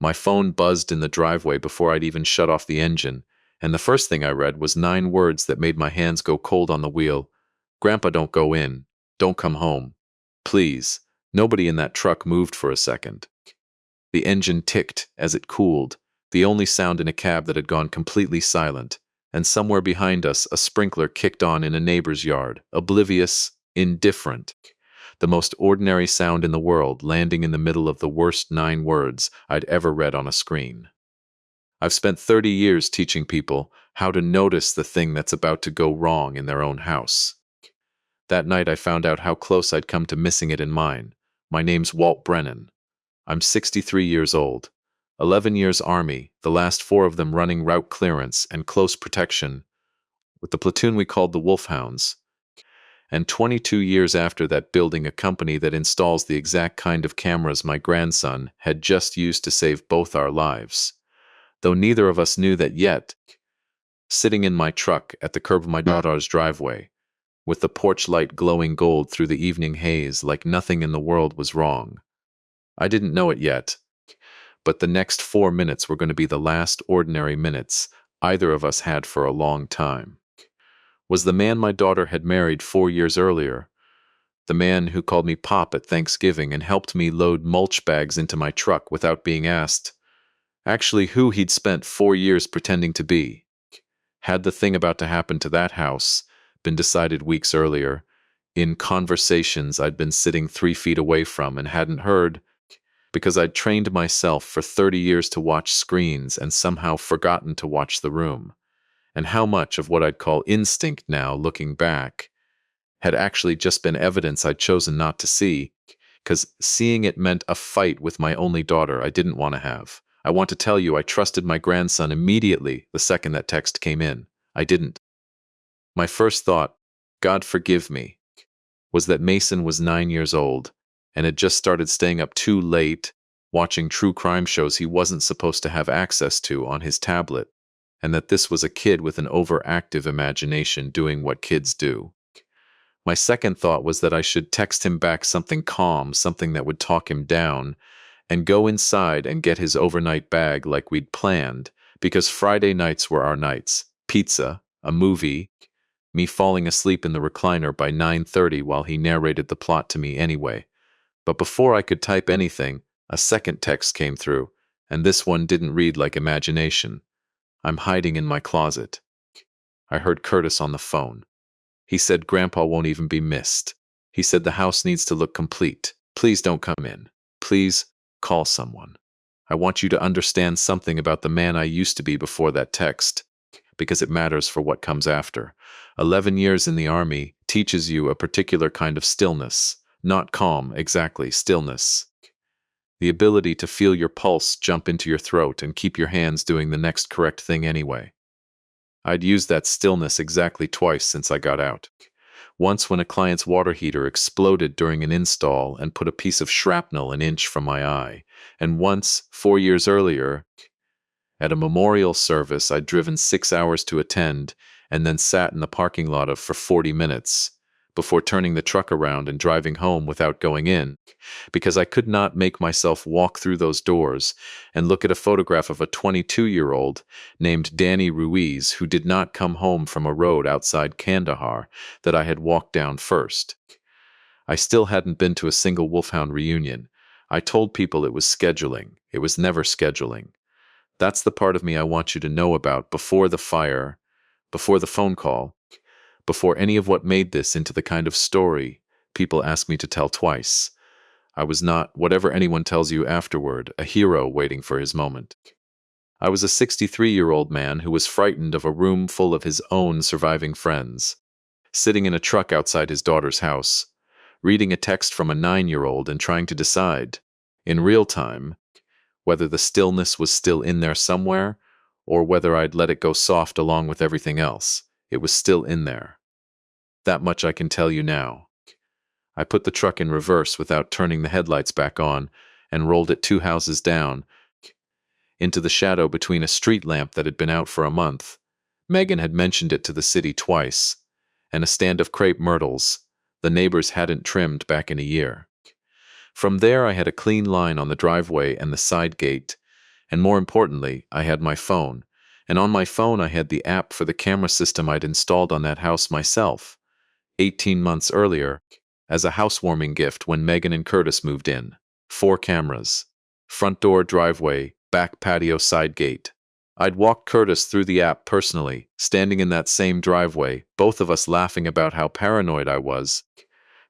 My phone buzzed in the driveway before I'd even shut off the engine, and the first thing I read was 9 words that made my hands go cold on the wheel. Grandpa, don't go in. Don't come home. Please. Nobody in that truck moved for a second. The engine ticked as it cooled, the only sound in a cab that had gone completely silent, and somewhere behind us a sprinkler kicked on in a neighbor's yard, oblivious, indifferent. The most ordinary sound in the world landing in the middle of the worst 9 words I'd ever read on a screen. I've spent 30 years teaching people how to notice the thing that's about to go wrong in their own house. That night I found out how close I'd come to missing it in mine. My name's Walt Brennan. I'm 63 years old. 11 years Army, the last 4 of them running route clearance and close protection with the platoon we called the Wolfhounds. And 22 years after that, building a company that installs the exact kind of cameras my grandson had just used to save both our lives. Though neither of us knew that yet, sitting in my truck at the curb of my daughter's driveway, with the porch light glowing gold through the evening haze like nothing in the world was wrong. I didn't know it yet, but the next 4 minutes were going to be the last ordinary minutes either of us had for a long time. Was the man my daughter had married 4 years earlier, the man who called me Pop at Thanksgiving and helped me load mulch bags into my truck without being asked, actually who he'd spent 4 years pretending to be. Had the thing about to happen to that house been decided weeks earlier, in conversations I'd been sitting 3 feet away from and hadn't heard, because I'd trained myself for 30 years to watch screens and somehow forgotten to watch the room, and how much of what I'd call instinct now, looking back, had actually just been evidence I'd chosen not to see, because seeing it meant a fight with my only daughter I didn't want to have. I want to tell you I trusted my grandson immediately the second that text came in. I didn't. My first thought, God forgive me, was that Mason was 9 years old and had just started staying up too late, watching true crime shows he wasn't supposed to have access to on his tablet, and that this was a kid with an overactive imagination doing what kids do. My second thought was that I should text him back something calm, something that would talk him down, and go inside and get his overnight bag like we'd planned, because Friday nights were our nights. Pizza, a movie, me falling asleep in the recliner by 9:30 while he narrated the plot to me anyway. But before I could type anything, a second text came through, and this one didn't read like imagination. I'm hiding in my closet. I heard Curtis on the phone. He said Grandpa won't even be missed. He said the house needs to look complete. Please don't come in. Please call someone. I want you to understand something about the man I used to be before that text, because it matters for what comes after. 11 years in the Army teaches you a particular kind of stillness. Not calm, exactly, stillness. The ability to feel your pulse jump into your throat and keep your hands doing the next correct thing anyway. I'd used that stillness exactly twice since I got out. Once when a client's water heater exploded during an install and put a piece of shrapnel an inch from my eye, and once, 4 years earlier, at a memorial service I'd driven 6 hours to attend and then sat in the parking lot of for 40 minutes before turning the truck around and driving home without going in, because I could not make myself walk through those doors and look at a photograph of a 22-year-old named Danny Ruiz who did not come home from a road outside Kandahar that I had walked down first. I still hadn't been to a single Wolfhound reunion. I told people it was scheduling. It was never scheduling. That's the part of me I want you to know about before the fire, before the phone call, before any of what made this into the kind of story people ask me to tell twice. I was not, whatever anyone tells you afterward, a hero waiting for his moment. I was a 63-year-old man who was frightened of a room full of his own surviving friends, sitting in a truck outside his daughter's house, reading a text from a 9-year-old and trying to decide, in real time, whether the stillness was still in there somewhere, or whether I'd let it go soft along with everything else. It was still in there. That much I can tell you now. I put the truck in reverse without turning the headlights back on and rolled it 2 houses down into the shadow between a street lamp that had been out for a month. Megan had mentioned it to the city twice, and a stand of crepe myrtles the neighbors hadn't trimmed back in a year. From there I had a clean line on the driveway and the side gate, And more importantly, I had my phone. And on my phone, I had the app for the camera system I'd installed on that house myself, 18 months earlier, as a housewarming gift when Megan and Curtis moved in. 4 cameras. Front door, driveway, back patio, side gate. I'd walked Curtis through the app personally, standing in that same driveway, both of us laughing about how paranoid I was,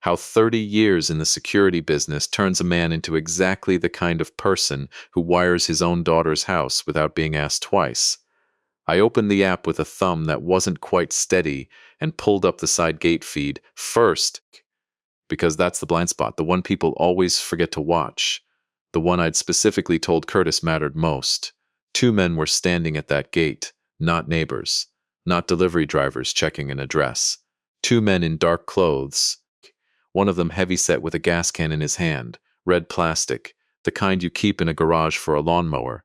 how 30 years in the security business turns a man into exactly the kind of person who wires his own daughter's house without being asked twice. I opened the app with a thumb that wasn't quite steady and pulled up the side gate feed first, because that's the blind spot, the one people always forget to watch, the one I'd specifically told Curtis mattered most. 2 men were standing at that gate, not neighbors, not delivery drivers checking an address. 2 men in dark clothes, one of them heavy-set with a gas can in his hand, red plastic, the kind you keep in a garage for a lawnmower.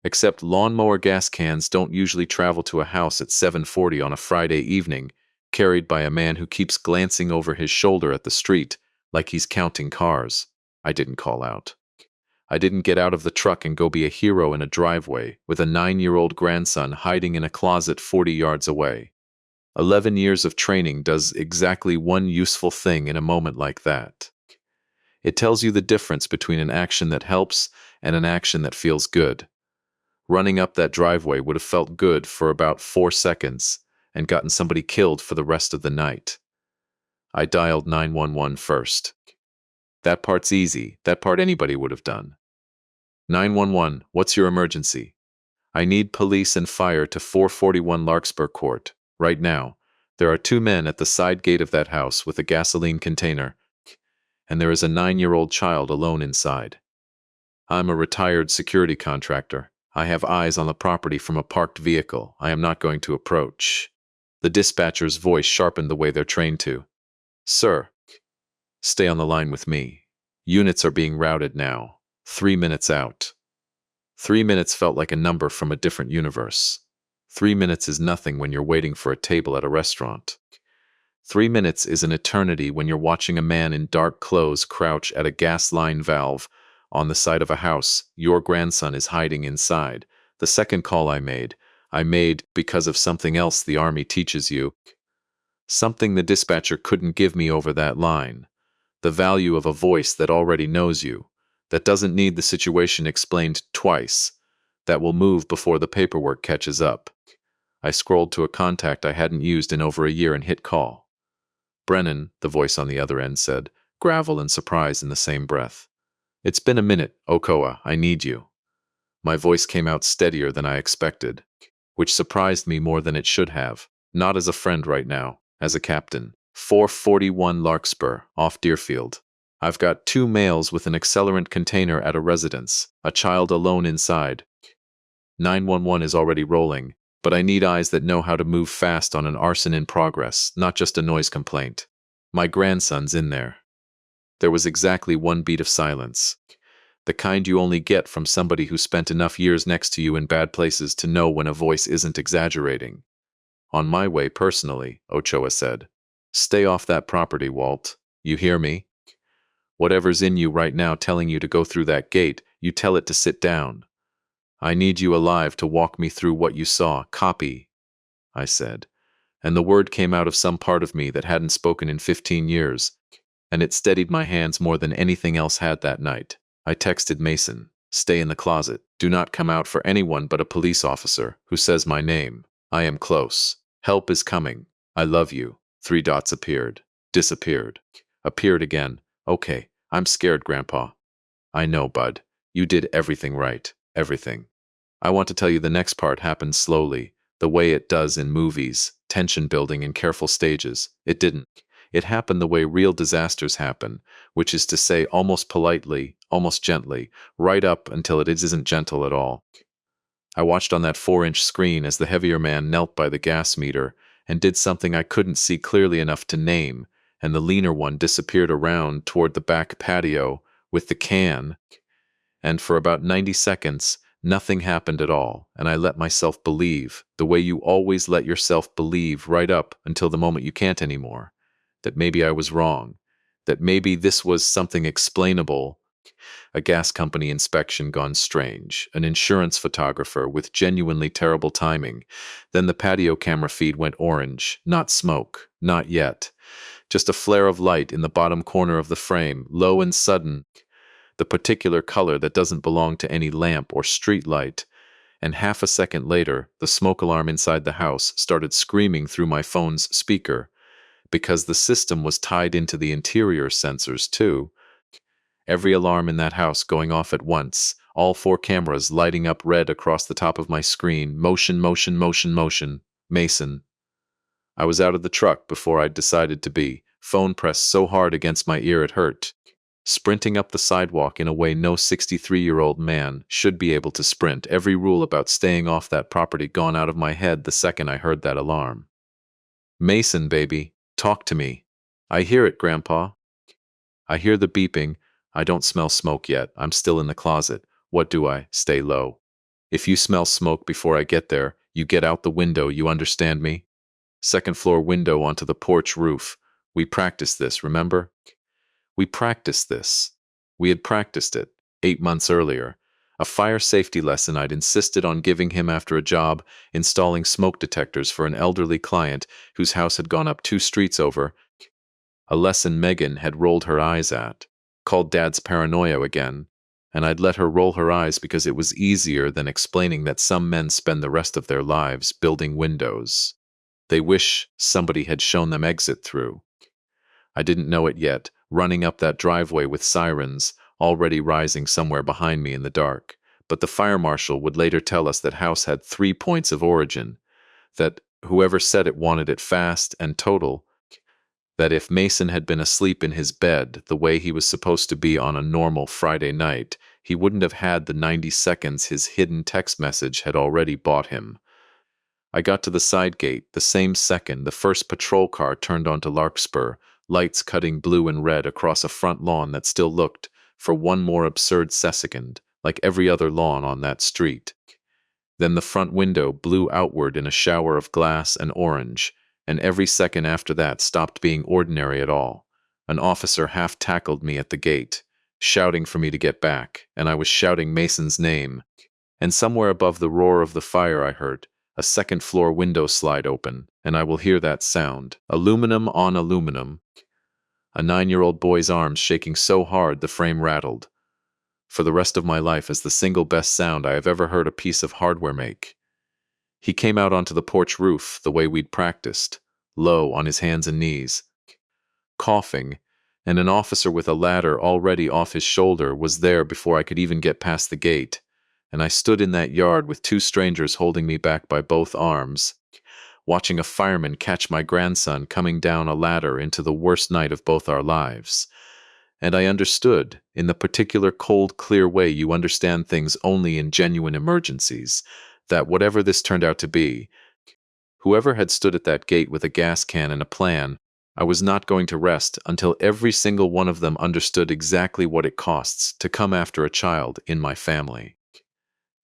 Except lawnmower gas cans don't usually travel to a house at 7:40 on a Friday evening, carried by a man who keeps glancing over his shoulder at the street like he's counting cars. I didn't call out. I didn't get out of the truck and go be a hero in a driveway with a 9-year-old grandson hiding in a closet 40 yards away. 11 years of training does exactly one useful thing in a moment like that. It tells you the difference between an action that helps and an action that feels good. Running up that driveway would have felt good for about 4 seconds and gotten somebody killed for the rest of the night. I dialed 911 first. That part's easy. That part anybody would have done. 911, what's your emergency? I need police and fire to 441 Larkspur Court, right now. There are 2 men at the side gate of that house with a gasoline container, and there is a 9-year-old child alone inside. I'm a retired security contractor. I have eyes on the property from a parked vehicle. I am not going to approach. The dispatcher's voice sharpened the way they're trained to. Sir, stay on the line with me. Units are being routed now. 3 minutes out. 3 minutes felt like a number from a different universe. 3 minutes is nothing when you're waiting for a table at a restaurant. 3 minutes is an eternity when you're watching a man in dark clothes crouch at a gas line valve on the side of a house. Your grandson is hiding inside. The second call I made because of something else the Army teaches you. Something the dispatcher couldn't give me over that line. The value of a voice that already knows you, that doesn't need the situation explained twice, that will move before the paperwork catches up. I scrolled to a contact I hadn't used in over a year and hit call. Brennan, the voice on the other end said, gravel and surprise in the same breath. It's been a minute, Okoa, I need you. My voice came out steadier than I expected, which surprised me more than it should have. Not as a friend right now, as a captain. 441 Larkspur, off Deerfield. I've got 2 males with an accelerant container at a residence, a child alone inside. 911 is already rolling, but I need eyes that know how to move fast on an arson in progress, not just a noise complaint. My grandson's in there. There was exactly 1 beat of silence. The kind you only get from somebody who spent enough years next to you in bad places to know when a voice isn't exaggerating. On my way personally, Ochoa said. Stay off that property, Walt. You hear me? Whatever's in you right now telling you to go through that gate, you tell it to sit down. I need you alive to walk me through what you saw. Copy, I said. And the word came out of some part of me that hadn't spoken in 15 years, and it steadied my hands more than anything else had that night. I texted Mason, stay in the closet. Do not come out for anyone but a police officer who says my name. I am close. Help is coming. I love you. 3 dots appeared. Disappeared. Appeared again. Okay, I'm scared, Grandpa. I know, bud. You did everything right. Everything. I want to tell you the next part happened slowly, the way it does in movies, tension building in careful stages. It didn't. It happened the way real disasters happen, which is to say almost politely, almost gently, right up until it isn't gentle at all. I watched on that 4-inch screen as the heavier man knelt by the gas meter and did something I couldn't see clearly enough to name, and the leaner one disappeared around toward the back patio with the can, and for about 90 seconds, nothing happened at all, and I let myself believe, the way you always let yourself believe right up until the moment you can't anymore, that maybe I was wrong, that maybe this was something explainable, A gas company inspection gone strange, an insurance photographer with genuinely terrible timing. Then the patio camera feed went orange. Not smoke, not yet. Just a flare of light in the bottom corner of the frame, low and sudden, the particular color that doesn't belong to any lamp or street light. And half a second later, the smoke alarm inside the house started screaming through my phone's speaker, because the system was tied into the interior sensors too. Every alarm in that house going off at once, all four cameras lighting up red across the top of my screen. Motion, motion, motion, motion. Mason. I was out of the truck before I'd decided to be. Phone pressed so hard against my ear it hurt. Sprinting up the sidewalk in a way no 63-year-old man should be able to sprint. Every rule about staying off that property gone out of my head the second I heard that alarm. Mason, baby, talk to me. I hear it, Grandpa. I hear the beeping. I don't smell smoke yet. I'm still in the closet. What do I? Stay low. If you smell smoke before I get there, you get out the window, you understand me? Second floor window onto the porch roof. We practiced this, remember? We practiced this. We had practiced it 8 months earlier. A fire safety lesson I'd insisted on giving him after a job installing smoke detectors for an elderly client whose house had gone up 2 streets over. A lesson Megan had rolled her eyes at, called Dad's paranoia again, and I'd let her roll her eyes because it was easier than explaining that some men spend the rest of their lives building windows they wish somebody had shown them exit through. I didn't know it yet, running up that driveway with sirens already rising somewhere behind me in the dark. But the fire marshal would later tell us that house had 3 points of origin, that whoever said it wanted it fast and total, that if Mason had been asleep in his bed the way he was supposed to be on a normal Friday night, he wouldn't have had the 90 seconds his hidden text message had already bought him. I got to the side gate the same second the first patrol car turned onto Larkspur, lights cutting blue and red across a front lawn that still looked, for one more absurd second, like every other lawn on that street. Then the front window blew outward in a shower of glass and orange, and every second after that stopped being ordinary at all. An officer half-tackled me at the gate, shouting for me to get back, and I was shouting Mason's name. And somewhere above the roar of the fire I heard a second-floor window slide open, and I will hear that sound, aluminum on aluminum, a 9-year-old boy's arms shaking so hard the frame rattled. For the rest of my life as the single best sound I have ever heard a piece of hardware make. He came out onto the porch roof the way we'd practiced, low on his hands and knees, coughing, and an officer with a ladder already off his shoulder was there before I could even get past the gate, and I stood in that yard with 2 strangers holding me back by both arms, watching a fireman catch my grandson coming down a ladder into the worst night of both our lives. And I understood, in the particular cold, clear way you understand things only in genuine emergencies, that whatever this turned out to be, whoever had stood at that gate with a gas can and a plan, I was not going to rest until every single one of them understood exactly what it costs to come after a child in my family.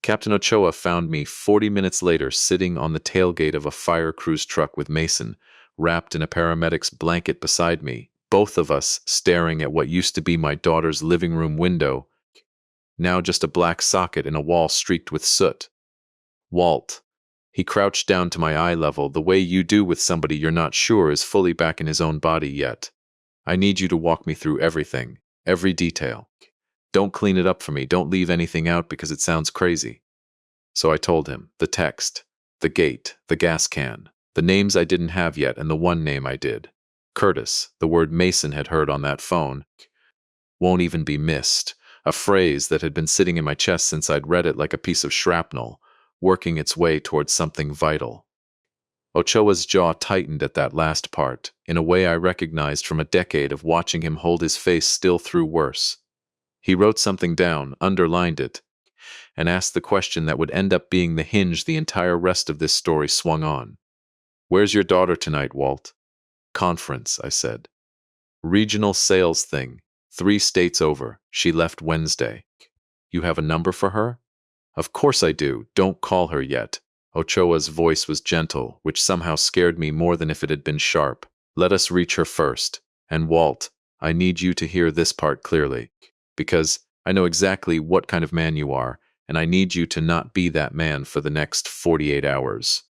Captain Ochoa found me 40 minutes later sitting on the tailgate of a fire cruise truck with Mason, wrapped in a paramedic's blanket beside me, both of us staring at what used to be my daughter's living room window, now just a black socket in a wall streaked with soot. Walt. He crouched down to my eye level the way you do with somebody you're not sure is fully back in his own body yet. I need you to walk me through everything, every detail. Don't clean it up for me, don't leave anything out because it sounds crazy. So I told him, the text, the gate, the gas can, the names I didn't have yet and the one name I did. Curtis, the word Mason had heard on that phone, won't even be missed, a phrase that had been sitting in my chest since I'd read it like a piece of shrapnel, working its way towards something vital. Ochoa's jaw tightened at that last part, in a way I recognized from a decade of watching him hold his face still through worse. He wrote something down, underlined it, and asked the question that would end up being the hinge the entire rest of this story swung on. Where's your daughter tonight, Walt? Conference, I said. Regional sales thing. 3 states over. She left Wednesday. You have a number for her? Of course I do. Don't call her yet. Ochoa's voice was gentle, which somehow scared me more than if it had been sharp. Let us reach her first. And Walt, I need you to hear this part clearly. Because I know exactly what kind of man you are, and I need you to not be that man for the next 48 hours.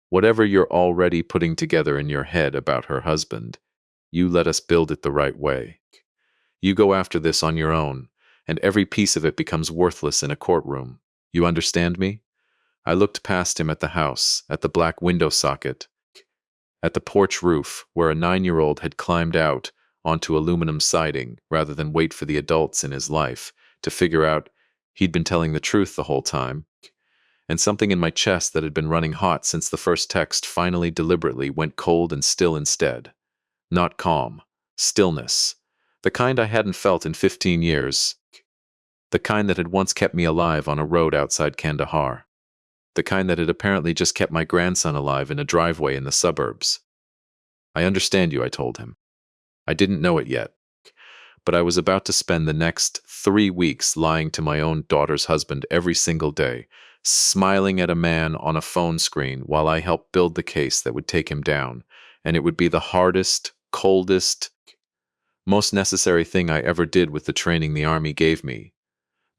Whatever you're already putting together in your head about her husband, you let us build it the right way. You go after this on your own, and every piece of it becomes worthless in a courtroom. You understand me? I looked past him at the house, at the black window socket, at the porch roof where a 9-year-old had climbed out onto aluminum siding rather than wait for the adults in his life to figure out he'd been telling the truth the whole time. And something in my chest that had been running hot since the first text finally deliberately went cold and still instead. Not calm. Stillness. The kind I hadn't felt in 15 years. The kind that had once kept me alive on a road outside Kandahar. The kind that had apparently just kept my grandson alive in a driveway in the suburbs. I understand you, I told him. I didn't know it yet, but I was about to spend the next 3 weeks lying to my own daughter's husband every single day, smiling at a man on a phone screen while I helped build the case that would take him down, and it would be the hardest, coldest, most necessary thing I ever did with the training the Army gave me.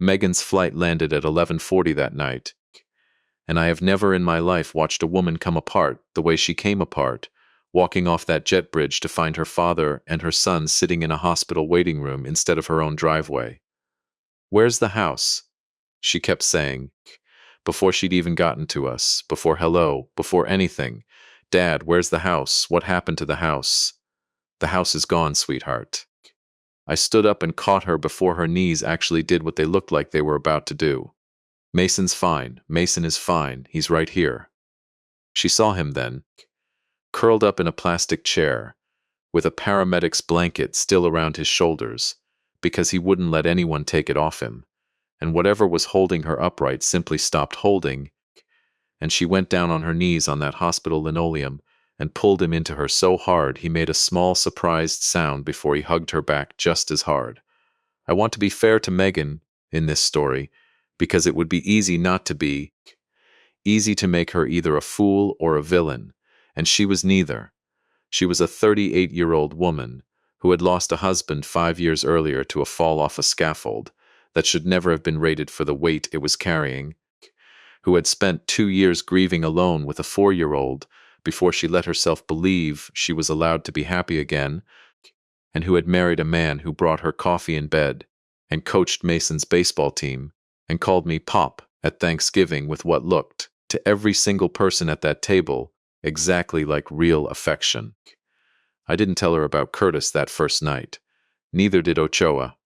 Megan's flight landed at 11:40 that night, and I have never in my life watched a woman come apart the way she came apart, walking off that jet bridge to find her father and her son sitting in a hospital waiting room instead of her own driveway. "Where's the house?" she kept saying, before she'd even gotten to us, before hello, before anything. "Dad, where's the house? What happened to the house?" "The house is gone, sweetheart." I stood up and caught her before her knees actually did what they looked like they were about to do. "Mason's fine. Mason is fine. He's right here." She saw him then, curled up in a plastic chair, with a paramedic's blanket still around his shoulders, because he wouldn't let anyone take it off him, and whatever was holding her upright simply stopped holding, and she went down on her knees on that hospital linoleum and pulled him into her so hard he made a small surprised sound before he hugged her back just as hard. I want to be fair to Megan in this story, because it would be easy not to be, easy to make her either a fool or a villain, and she was neither. She was a 38-year-old woman who had lost a husband 5 years earlier to a fall off a scaffold that should never have been rated for the weight it was carrying, who had spent 2 years grieving alone with a 4-year-old before she let herself believe she was allowed to be happy again, and who had married a man who brought her coffee in bed and coached Mason's baseball team and called me Pop at Thanksgiving with what looked, to every single person at that table, exactly like real affection. I didn't tell her about Curtis that first night. Neither did Ochoa.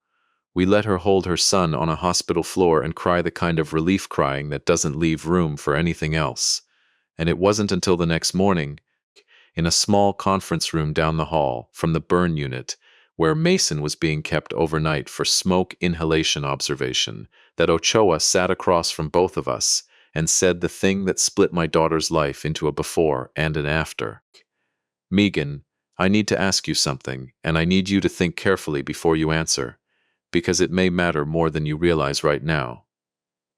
We let her hold her son on a hospital floor and cry the kind of relief crying that doesn't leave room for anything else. And it wasn't until the next morning, in a small conference room down the hall from the burn unit, where Mason was being kept overnight for smoke inhalation observation, that Ochoa sat across from both of us and said the thing that split my daughter's life into a before and an after. "Megan, I need to ask you something, and I need you to think carefully before you answer, because it may matter more than you realize right now.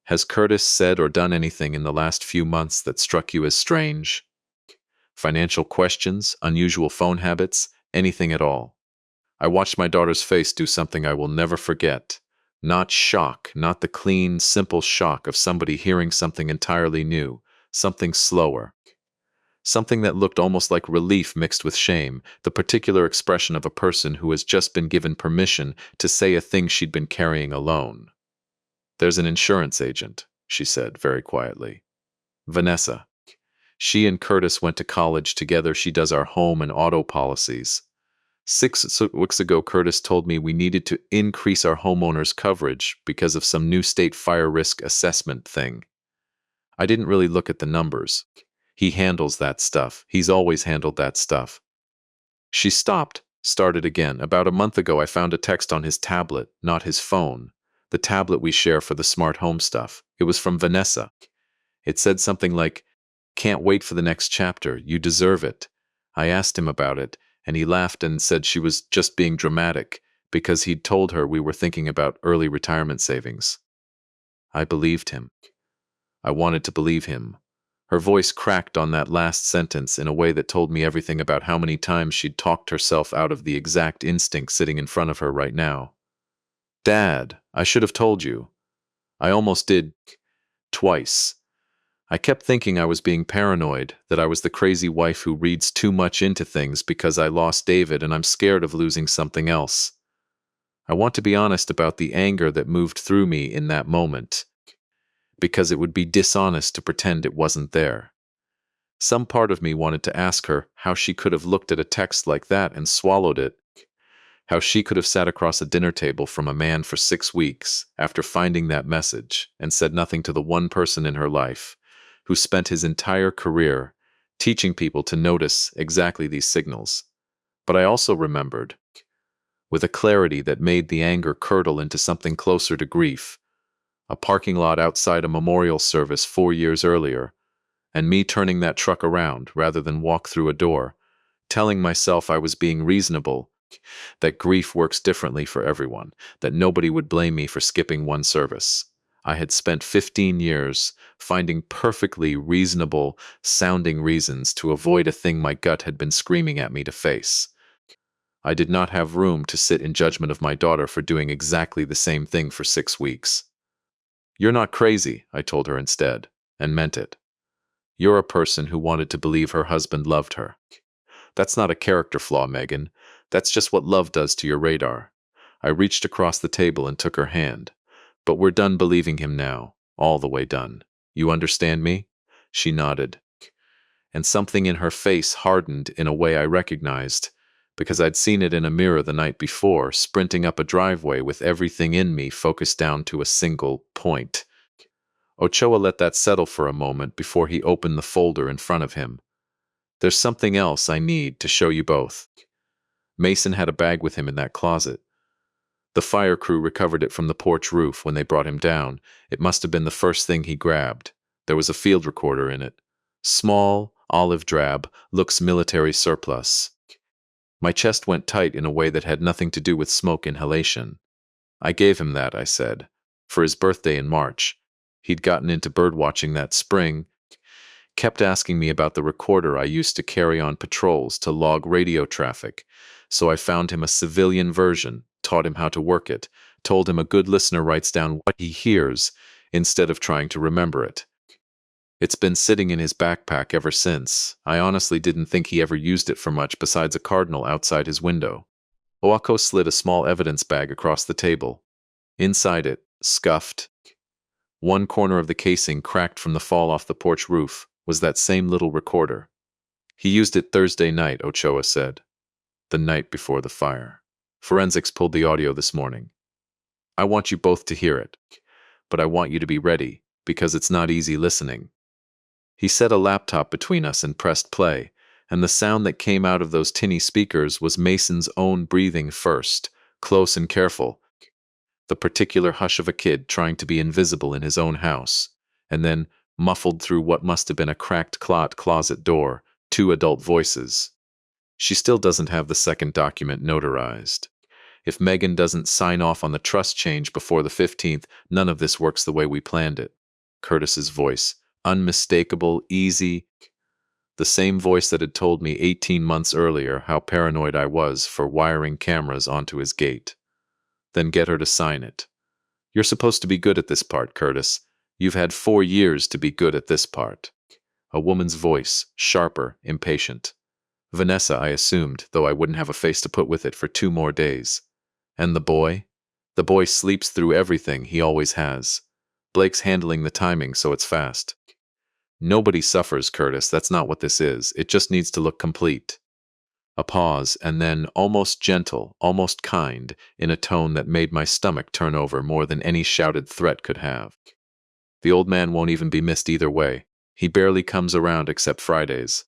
Has Curtis said or done anything in the last few months that struck you as strange? Financial questions, unusual phone habits, anything at all?" I watched my daughter's face do something I will never forget. Not shock, not the clean, simple shock of somebody hearing something entirely new, something slower. Something that looked almost like relief mixed with shame, the particular expression of a person who has just been given permission to say a thing she'd been carrying alone. "There's an insurance agent," she said very quietly. "Vanessa. She and Curtis went to college together. She does our home and auto policies. 6 weeks ago, Curtis told me we needed to increase our homeowners' coverage because of some new state fire risk assessment thing. I didn't really look at the numbers. He handles that stuff. He's always handled that stuff." She stopped, started again. "About a month ago, I found a text on his tablet, not his phone. The tablet we share for the smart home stuff. It was from Vanessa. It said something like, 'Can't wait for the next chapter. You deserve it.' I asked him about it, and he laughed and said she was just being dramatic because he'd told her we were thinking about early retirement savings." I believed him. I wanted to believe him. Her voice cracked on that last sentence in a way that told me everything about how many times she'd talked herself out of the exact instinct sitting in front of her right now. Dad, I should have told you. I almost did twice. I kept thinking I was being paranoid, that I was the crazy wife who reads too much into things because I lost David and I'm scared of losing something else. I want to be honest about the anger that moved through me in that moment, because it would be dishonest to pretend it wasn't there. Some part of me wanted to ask her how she could have looked at a text like that and swallowed it, how she could have sat across a dinner table from a man for 6 weeks after finding that message and said nothing to the one person in her life who spent his entire career teaching people to notice exactly these signals. But I also remembered, with a clarity that made the anger curdle into something closer to grief, a parking lot outside a memorial service 4 years earlier, and me turning that truck around rather than walk through a door, telling myself I was being reasonable, that grief works differently for everyone, that nobody would blame me for skipping one service. I had spent 15 years finding perfectly reasonable sounding reasons to avoid a thing my gut had been screaming at me to face. I did not have room to sit in judgment of my daughter for doing exactly the same thing for 6 weeks. You're not crazy, I told her instead, and meant it. You're a person who wanted to believe her husband loved her. That's not a character flaw, Megan. That's just what love does to your radar. I reached across the table and took her hand. But we're done believing him now, all the way done. You understand me? She nodded, and something in her face hardened in a way I recognized, because I'd seen it in a mirror the night before, sprinting up a driveway with everything in me focused down to a single point. Ochoa let that settle for a moment before he opened the folder in front of him. There's something else I need to show you both. Mason had a bag with him in that closet. The fire crew recovered it from the porch roof when they brought him down. It must have been the first thing he grabbed. There was a field recorder in it. Small, olive drab, looks military surplus. My chest went tight in a way that had nothing to do with smoke inhalation. I gave him that, I said, for his birthday in March. He'd gotten into birdwatching that spring, kept asking me about the recorder I used to carry on patrols to log radio traffic, so I found him a civilian version, taught him how to work it, told him a good listener writes down what he hears instead of trying to remember it. It's been sitting in his backpack ever since. I honestly didn't think he ever used it for much besides a cardinal outside his window. Oako slid a small evidence bag across the table. Inside it, scuffed, one corner of the casing cracked from the fall off the porch roof, was that same little recorder. He used it Thursday night, Ochoa said. The night before the fire. Forensics pulled the audio this morning. I want you both to hear it, but I want you to be ready, because it's not easy listening. He set a laptop between us and pressed play, and the sound that came out of those tinny speakers was Mason's own breathing first, close and careful, the particular hush of a kid trying to be invisible in his own house, and then, muffled through what must have been a cracked closet door, 2 adult voices. She still doesn't have the second document notarized. If Megan doesn't sign off on the trust change before the 15th, none of this works the way we planned it. Curtis's voice, unmistakable, easy, the same voice that had told me 18 months earlier how paranoid I was for wiring cameras onto his gate. Then get her to sign it. You're supposed to be good at this part, Curtis. You've had 4 years to be good at this part. A woman's voice, sharper, impatient. Vanessa, I assumed, though I wouldn't have a face to put with it for 2 more days. And the boy? The boy sleeps through everything, he always has. Blake's handling the timing so it's fast. Nobody suffers, Curtis, that's not what this is. It just needs to look complete. A pause, and then, almost gentle, almost kind, in a tone that made my stomach turn over more than any shouted threat could have. The old man won't even be missed either way. He barely comes around except Fridays.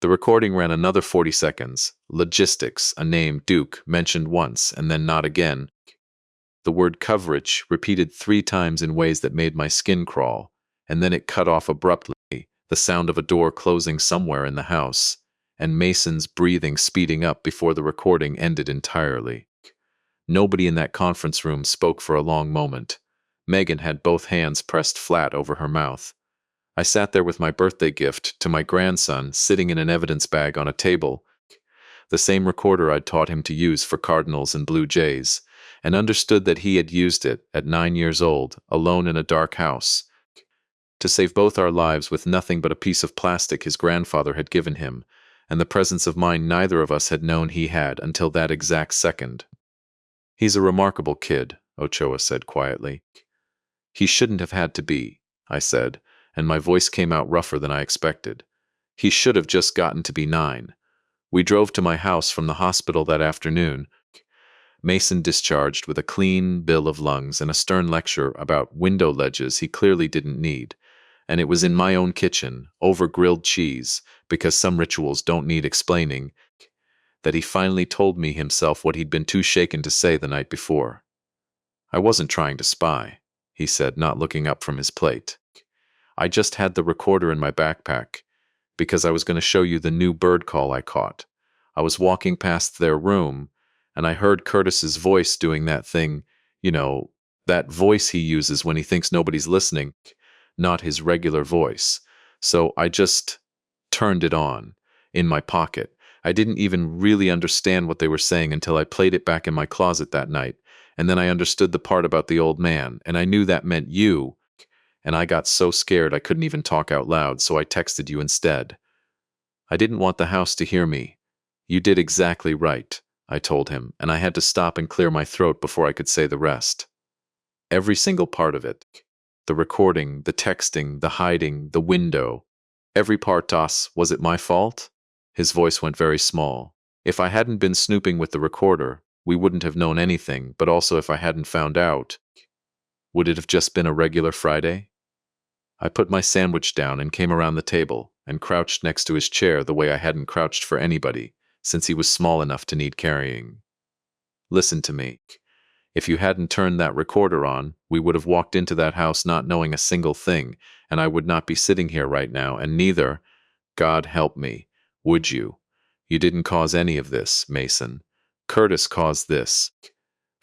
The recording ran another 40 seconds. Logistics, a name, Duke, mentioned once, and then not again. The word coverage repeated 3 times in ways that made my skin crawl, and then it cut off abruptly, the sound of a door closing somewhere in the house, and Mason's breathing speeding up before the recording ended entirely. Nobody in that conference room spoke for a long moment. Megan had both hands pressed flat over her mouth. I sat there with my birthday gift to my grandson sitting in an evidence bag on a table, the same recorder I'd taught him to use for Cardinals and Blue Jays, and understood that he had used it at 9 years old, alone in a dark house, to save both our lives with nothing but a piece of plastic his grandfather had given him, and the presence of mind neither of us had known he had until that exact second. He's a remarkable kid, Ochoa said quietly. He shouldn't have had to be, I said, and my voice came out rougher than I expected. He should have just gotten to be 9. We drove to my house from the hospital that afternoon, Mason discharged with a clean bill of lungs and a stern lecture about window ledges he clearly didn't need. And it was in my own kitchen, over grilled cheese, because some rituals don't need explaining, that he finally told me himself what he'd been too shaken to say the night before. I wasn't trying to spy, he said, not looking up from his plate. I just had the recorder in my backpack, because I was going to show you the new bird call I caught. I was walking past their room, and I heard Curtis's voice doing that thing, that voice he uses when he thinks nobody's listening, not his regular voice. So I just turned it on, in my pocket. I didn't even really understand what they were saying until I played it back in my closet that night, and then I understood the part about the old man, and I knew that meant you, and I got so scared I couldn't even talk out loud, so I texted you instead. I didn't want the house to hear me. You did exactly right, I told him, and I had to stop and clear my throat before I could say the rest. Every single part of it. The recording, the texting, the hiding, the window. Every part, was it my fault? His voice went very small. If I hadn't been snooping with the recorder, we wouldn't have known anything, but also if I hadn't found out, would it have just been a regular Friday? I put my sandwich down and came around the table and crouched next to his chair the way I hadn't crouched for anybody, since he was small enough to need carrying. Listen to me. If you hadn't turned that recorder on, we would have walked into that house not knowing a single thing, and I would not be sitting here right now, and neither, God help me, would you. You didn't cause any of this, Mason. Curtis caused this.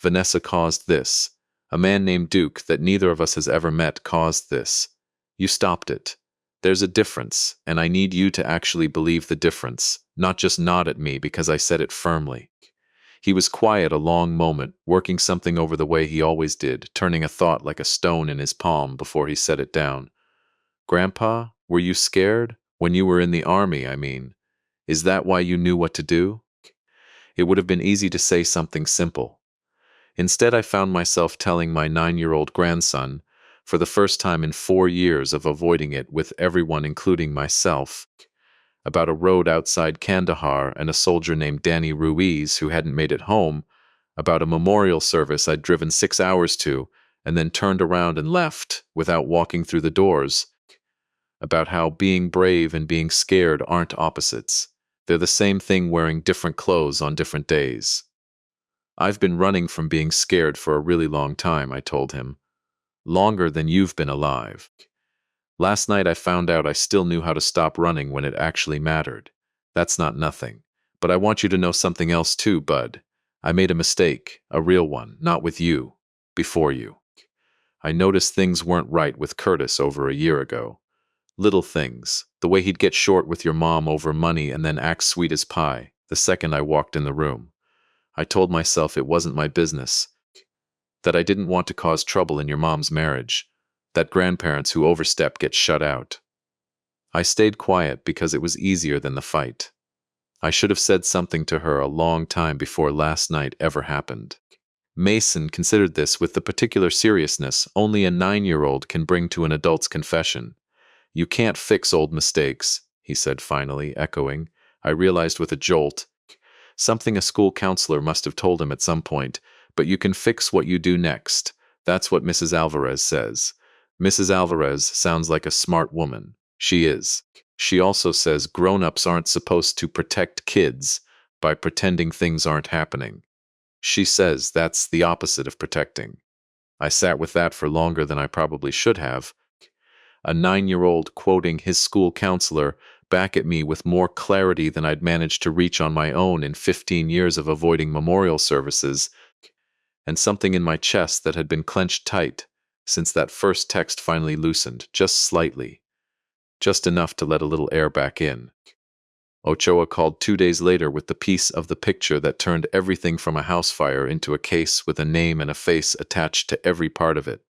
Vanessa caused this. A man named Duke that neither of us has ever met caused this. You stopped it. There's a difference, and I need you to actually believe the difference, not just nod at me because I said it firmly. He was quiet a long moment, working something over the way he always did, turning a thought like a stone in his palm before he set it down. Grandpa, were you scared? When you were in the army, I mean. Is that why you knew what to do? It would have been easy to say something simple. Instead, I found myself telling my 9-year-old grandson, for the first time in 4 years of avoiding it with everyone including myself, about a road outside Kandahar and a soldier named Danny Ruiz who hadn't made it home, about a memorial service I'd driven 6 hours to and then turned around and left without walking through the doors, about how being brave and being scared aren't opposites. They're the same thing wearing different clothes on different days. I've been running from being scared for a really long time, I told him. Longer than you've been alive. Last night I found out I still knew how to stop running when it actually mattered. That's not nothing. But I want you to know something else too, bud. I made a mistake, a real one, not with you, before you. I noticed things weren't right with Curtis over a year ago. Little things, the way he'd get short with your mom over money and then act sweet as pie, the second I walked in the room. I told myself it wasn't my business, that I didn't want to cause trouble in your mom's marriage, that grandparents who overstep get shut out. I stayed quiet because it was easier than the fight. I should have said something to her a long time before last night ever happened. Mason considered this with the particular seriousness only a 9-year-old can bring to an adult's confession. You can't fix old mistakes, he said finally, echoing. I realized with a jolt. Something a school counselor must have told him at some point, but you can fix what you do next. That's what Mrs. Alvarez says. Mrs. Alvarez sounds like a smart woman. She is. She also says grown-ups aren't supposed to protect kids by pretending things aren't happening. She says that's the opposite of protecting. I sat with that for longer than I probably should have. A 9-year-old quoting his school counselor back at me with more clarity than I'd managed to reach on my own in 15 years of avoiding memorial services, and something in my chest that had been clenched tight since that first text finally loosened, just slightly, just enough to let a little air back in. Ochoa called 2 days later with the piece of the picture that turned everything from a house fire into a case with a name and a face attached to every part of it.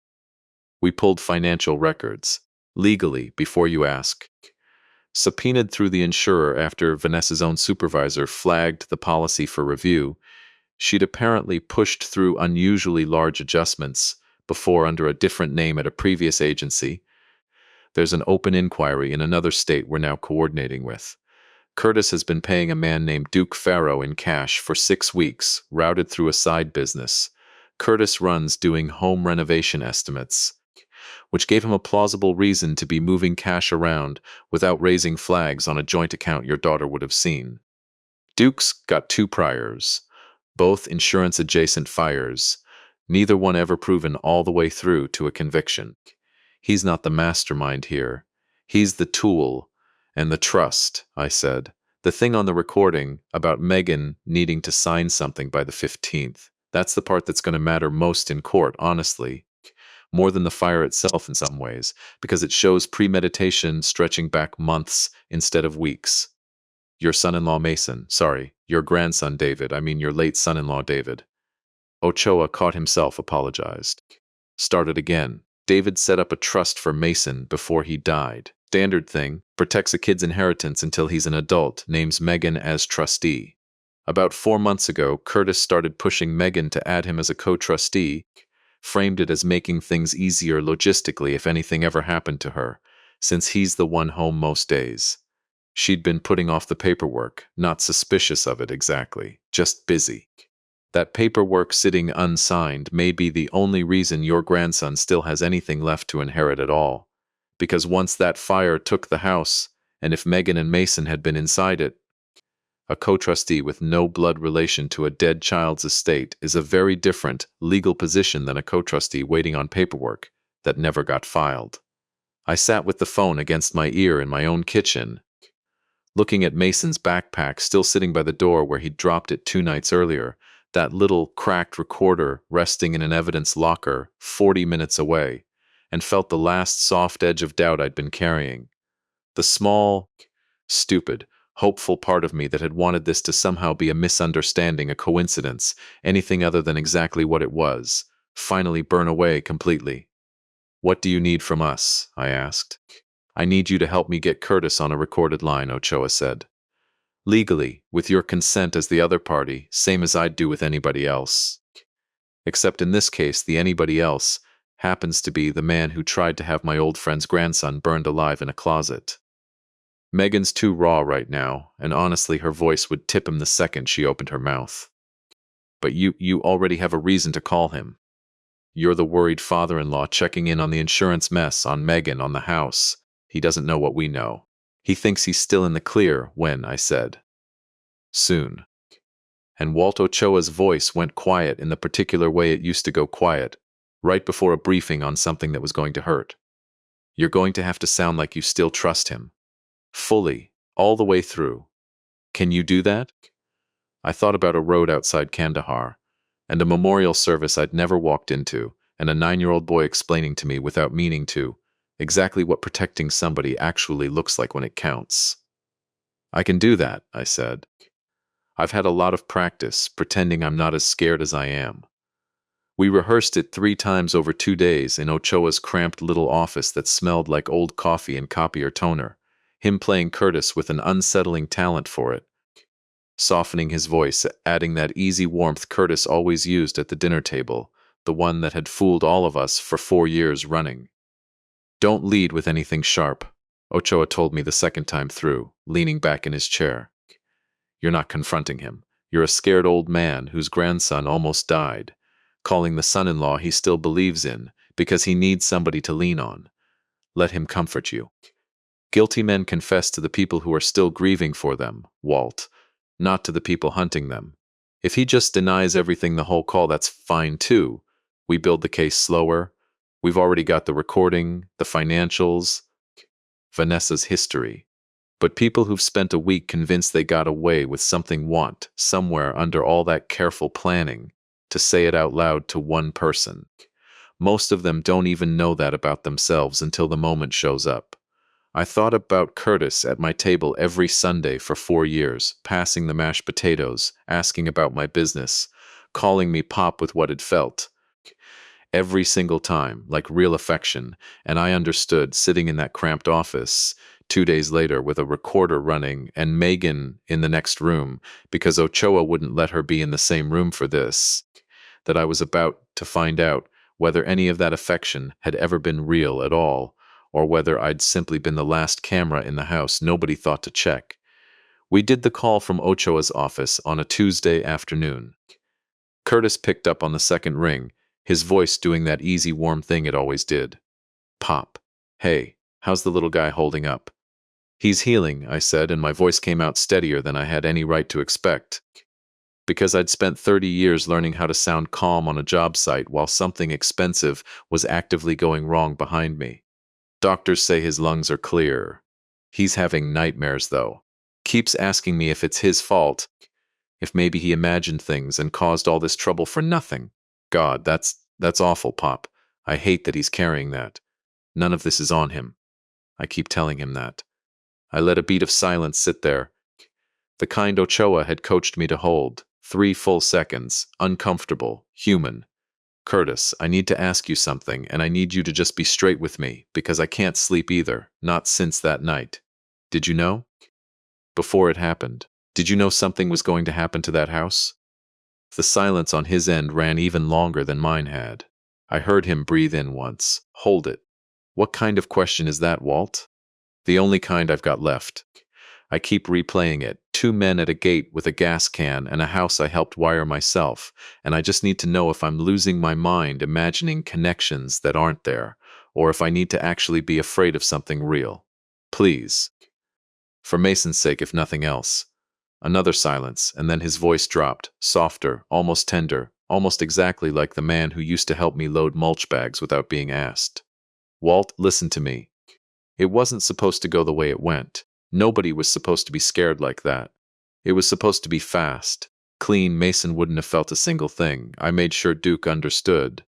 We pulled financial records, legally, before you ask, subpoenaed through the insurer after Vanessa's own supervisor flagged the policy for review. She'd apparently pushed through unusually large adjustments before under a different name at a previous agency. There's an open inquiry in another state we're now coordinating with. Curtis has been paying a man named Duke Farrow in cash for 6 weeks, routed through a side business. Curtis runs doing home renovation estimates, which gave him a plausible reason to be moving cash around without raising flags on a joint account your daughter would have seen. Duke's got 2 priors, both insurance-adjacent fires, neither one ever proven all the way through to a conviction. He's not the mastermind here. He's the tool and the trust, I said. The thing on the recording about Megan needing to sign something by the 15th. That's the part that's going to matter most in court, honestly. More than the fire itself in some ways, because it shows premeditation stretching back months instead of weeks. Your son-in-law Mason, sorry, your grandson David, I mean your late son-in-law David. Ochoa caught himself, apologized. Started again. David set up a trust for Mason before he died. Standard thing, protects a kid's inheritance until he's an adult, names Megan as trustee. About 4 months ago, Curtis started pushing Megan to add him as a co-trustee, framed it as making things easier logistically if anything ever happened to her, since he's the one home most days. She'd been putting off the paperwork, not suspicious of it exactly, just busy. That paperwork sitting unsigned may be the only reason your grandson still has anything left to inherit at all. Because once that fire took the house, and if Megan and Mason had been inside it, a co-trustee with no blood relation to a dead child's estate is a very different legal position than a co-trustee waiting on paperwork that never got filed. I sat with the phone against my ear in my own kitchen, looking at Mason's backpack still sitting by the door where he'd dropped it 2 nights earlier, that little cracked recorder resting in an evidence locker 40 minutes away, and felt the last soft edge of doubt I'd been carrying. The small, stupid, hopeful part of me that had wanted this to somehow be a misunderstanding, a coincidence, anything other than exactly what it was, finally burn away completely. What do you need from us? I asked. I need you to help me get Curtis on a recorded line, Ochoa said. Legally, with your consent as the other party, same as I'd do with anybody else. Except in this case, the anybody else happens to be the man who tried to have my old friend's grandson burned alive in a closet. Megan's too raw right now, and honestly her voice would tip him the second she opened her mouth. But you already have a reason to call him. You're the worried father-in-law checking in on the insurance mess, on Megan, on the house. He doesn't know what we know. He thinks he's still in the clear when, I said. Soon. And Walt Ochoa's voice went quiet in the particular way it used to go quiet, right before a briefing on something that was going to hurt. You're going to have to sound like you still trust him. Fully, all the way through. Can you do that? I thought about a road outside Kandahar, and a memorial service I'd never walked into, and a 9-year-old boy explaining to me without meaning to, exactly what protecting somebody actually looks like when it counts. I can do that, I said. I've had a lot of practice pretending I'm not as scared as I am. We rehearsed it 3 times over 2 days in Ochoa's cramped little office that smelled like old coffee and copier toner, him playing Curtis with an unsettling talent for it, softening his voice, adding that easy warmth Curtis always used at the dinner table, the one that had fooled all of us for 4 years running. Don't lead with anything sharp, Ochoa told me the second time through, leaning back in his chair. You're not confronting him. You're a scared old man whose grandson almost died, calling the son-in-law he still believes in because he needs somebody to lean on. Let him comfort you. Guilty men confess to the people who are still grieving for them, Walt, not to the people hunting them. If he just denies everything the whole call, that's fine too. We build the case slower. We've already got the recording, the financials, Vanessa's history. But people who've spent a week convinced they got away with something want, somewhere under all that careful planning, to say it out loud to one person. Most of them don't even know that about themselves until the moment shows up. I thought about Curtis at my table every Sunday for 4 years, passing the mashed potatoes, asking about my business, calling me Pop with what it felt. Every single time, like real affection, and I understood sitting in that cramped office 2 days later with a recorder running and Megan in the next room because Ochoa wouldn't let her be in the same room for this, that I was about to find out whether any of that affection had ever been real at all, or whether I'd simply been the last camera in the house nobody thought to check. We did the call from Ochoa's office on a Tuesday afternoon. Curtis picked up on the second ring, his voice doing that easy, warm thing it always did. Pop. Hey, how's the little guy holding up? He's healing, I said, and my voice came out steadier than I had any right to expect. Because I'd spent 30 years learning how to sound calm on a job site while something expensive was actively going wrong behind me. Doctors say his lungs are clear. He's having nightmares, though. Keeps asking me if it's his fault, if maybe he imagined things and caused all this trouble for nothing. God, that's awful, Pop. I hate that he's carrying that. None of this is on him. I keep telling him that. I let a beat of silence sit there. The kind Ochoa had coached me to hold. 3 full seconds. Uncomfortable. Human. Curtis, I need to ask you something, and I need you to just be straight with me, because I can't sleep either. Not since that night. Did you know? Before it happened. Did you know something was going to happen to that house? The silence on his end ran even longer than mine had. I heard him breathe in once. Hold it. What kind of question is that, Walt? The only kind I've got left. I keep replaying it. 2 men at a gate with a gas can and a house I helped wire myself, and I just need to know if I'm losing my mind imagining connections that aren't there, or if I need to actually be afraid of something real. Please. For Mason's sake, if nothing else. Another silence, and then his voice dropped, softer, almost tender, almost exactly like the man who used to help me load mulch bags without being asked. Walt, listen to me. It wasn't supposed to go the way it went. Nobody was supposed to be scared like that. It was supposed to be fast. Clean. Mason wouldn't have felt a single thing. I made sure Duke understood.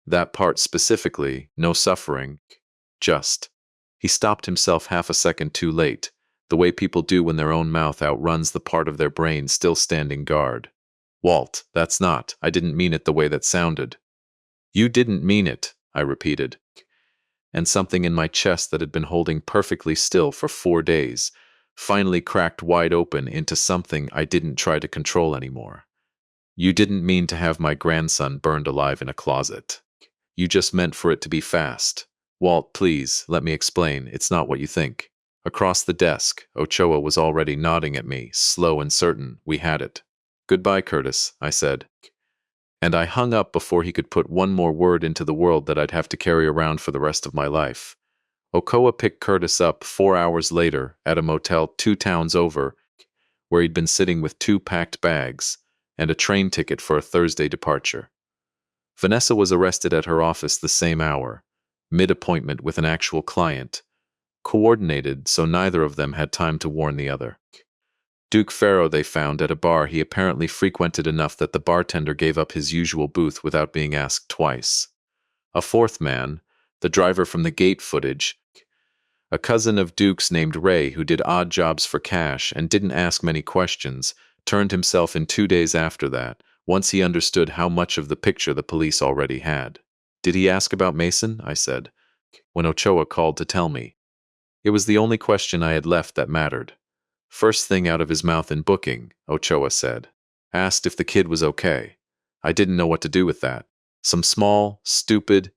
That part specifically, no suffering. Just. He stopped himself half a second too late, the way people do when their own mouth outruns the part of their brain still standing guard. Walt, that's not. I didn't mean it the way that sounded. You didn't mean it, I repeated. And something in my chest that had been holding perfectly still for 4 days finally cracked wide open into something I didn't try to control anymore. You didn't mean to have my grandson burned alive in a closet. You just meant for it to be fast. Walt, please, let me explain. It's not what you think. Across the desk, Ochoa was already nodding at me, slow and certain. We had it. Goodbye, Curtis, I said. And I hung up before he could put one more word into the world that I'd have to carry around for the rest of my life. Ochoa picked Curtis up 4 hours later at a motel 2 towns over, where he'd been sitting with 2 packed bags and a train ticket for a Thursday departure. Vanessa was arrested at her office the same hour, mid-appointment with an actual client, coordinated so neither of them had time to warn the other. Duke Farrow they found at a bar he apparently frequented enough that the bartender gave up his usual booth without being asked twice. A fourth man, the driver from the gate footage, a cousin of Duke's named Ray who did odd jobs for cash and didn't ask many questions, turned himself in 2 days after that, once he understood how much of the picture the police already had. Did he ask about Mason? I said, when Ochoa called to tell me. It was the only question I had left that mattered. First thing out of his mouth in booking, Ochoa said. Asked if the kid was okay. I didn't know what to do with that. Some small, stupid,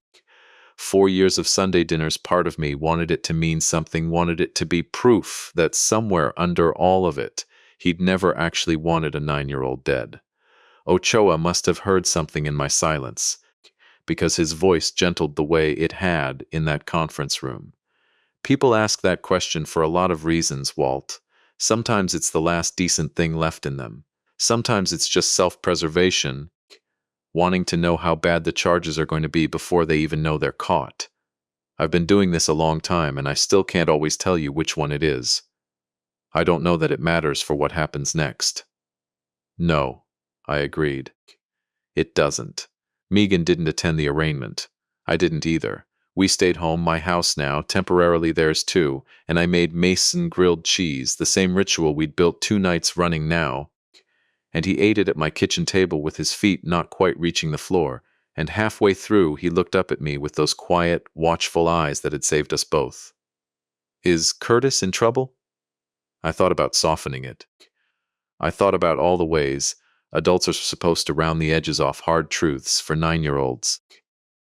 4 years of Sunday dinners part of me wanted it to mean something, wanted it to be proof that somewhere under all of it, he'd never actually wanted a 9-year-old dead. Ochoa must have heard something in my silence, because his voice gentled the way it had in that conference room. People ask that question for a lot of reasons, Walt. Sometimes it's the last decent thing left in them. Sometimes it's just self-preservation, wanting to know how bad the charges are going to be before they even know they're caught. I've been doing this a long time, and I still can't always tell you which one it is. I don't know that it matters for what happens next. No, I agreed. It doesn't. Megan didn't attend the arraignment. I didn't either. We stayed home, my house now, temporarily theirs too, and I made Mason grilled cheese, the same ritual we'd built 2 nights running now. And he ate it at my kitchen table with his feet not quite reaching the floor, and halfway through he looked up at me with those quiet, watchful eyes that had saved us both. Is Curtis in trouble? I thought about softening it. I thought about all the ways adults are supposed to round the edges off hard truths for 9-year-olds.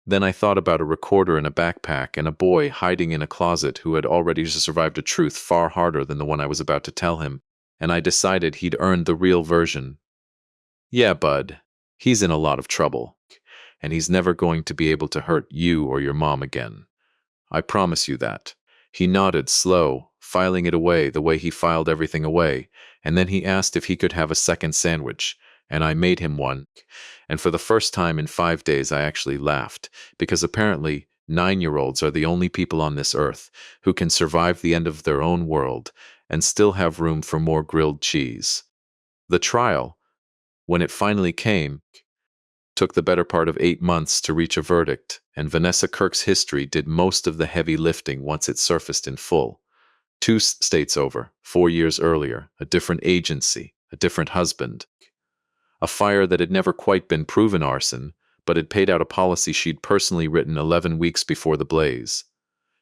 Then I thought about a recorder in a backpack and a boy hiding in a closet who had already survived a truth far harder than the one I was about to tell him, and I decided he'd earned the real version. Yeah, bud, he's in a lot of trouble, and he's never going to be able to hurt you or your mom again. I promise you that. He nodded, slow, filing it away the way he filed everything away, and then he asked if he could have a second sandwich, and I made him one. And for the first time in 5 days I actually laughed, because apparently 9-year-olds are the only people on this earth who can survive the end of their own world and still have room for more grilled cheese. The trial, when it finally came, took the better part of 8 months to reach a verdict, and Vanessa Kirk's history did most of the heavy lifting once it surfaced in full. 2 states over, 4 years earlier, a different agency, a different husband. A fire that had never quite been proven arson, but had paid out a policy she'd personally written 11 weeks before the blaze.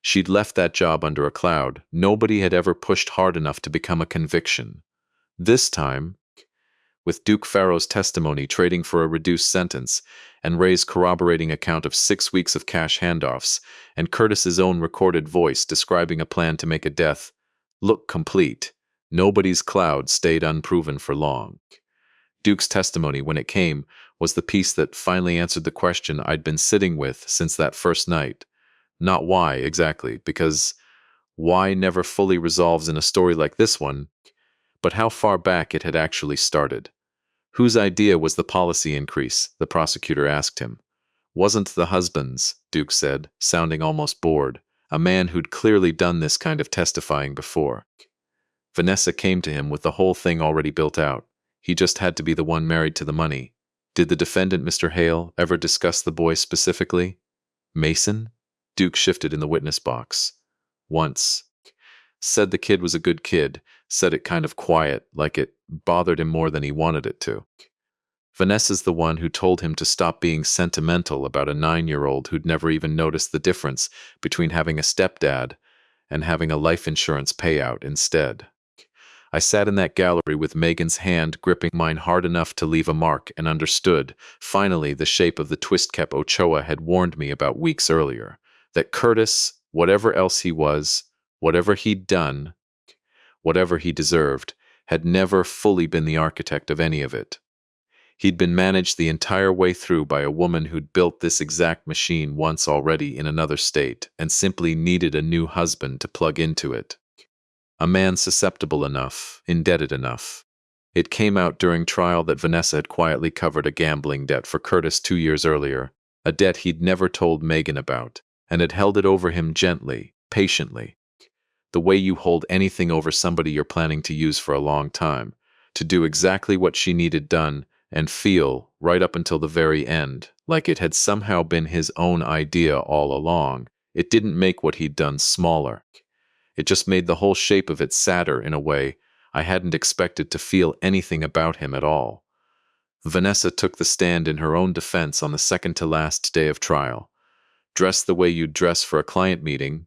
She'd left that job under a cloud. Nobody had ever pushed hard enough to become a conviction. This time, with Duke Farrow's testimony trading for a reduced sentence, and Ray's corroborating account of 6 weeks of cash handoffs, and Curtis's own recorded voice describing a plan to make a death look complete, nobody's cloud stayed unproven for long. Duke's testimony, when it came, was the piece that finally answered the question I'd been sitting with since that first night. Not why, exactly, because why never fully resolves in a story like this one, but how far back it had actually started. Whose idea was the policy increase? The prosecutor asked him. Wasn't the husband's, Duke said, sounding almost bored, a man who'd clearly done this kind of testifying before. Vanessa came to him with the whole thing already built out. He just had to be the one married to the money. Did the defendant, Mr. Hale, ever discuss the boy specifically? Mason? Duke shifted in the witness box. Once. Said the kid was a good kid, said it kind of quiet, like it bothered him more than he wanted it to. Vanessa's the one who told him to stop being sentimental about a 9-year-old who'd never even noticed the difference between having a stepdad and having a life insurance payout instead. I sat in that gallery with Megan's hand gripping mine hard enough to leave a mark and understood, finally, the shape of the twist Kep Ochoa had warned me about weeks earlier, that Curtis, whatever else he was, whatever he'd done, whatever he deserved, had never fully been the architect of any of it. He'd been managed the entire way through by a woman who'd built this exact machine once already in another state and simply needed a new husband to plug into it. A man susceptible enough, indebted enough. It came out during trial that Vanessa had quietly covered a gambling debt for Curtis 2 years earlier, a debt he'd never told Megan about, and had held it over him gently, patiently. The way you hold anything over somebody you're planning to use for a long time, to do exactly what she needed done, and feel, right up until the very end, like it had somehow been his own idea all along. It didn't make what he'd done smaller. It just made the whole shape of it sadder in a way I hadn't expected to feel anything about him at all. Vanessa took the stand in her own defense on the second-to-last day of trial. Dressed the way you'd dress for a client meeting,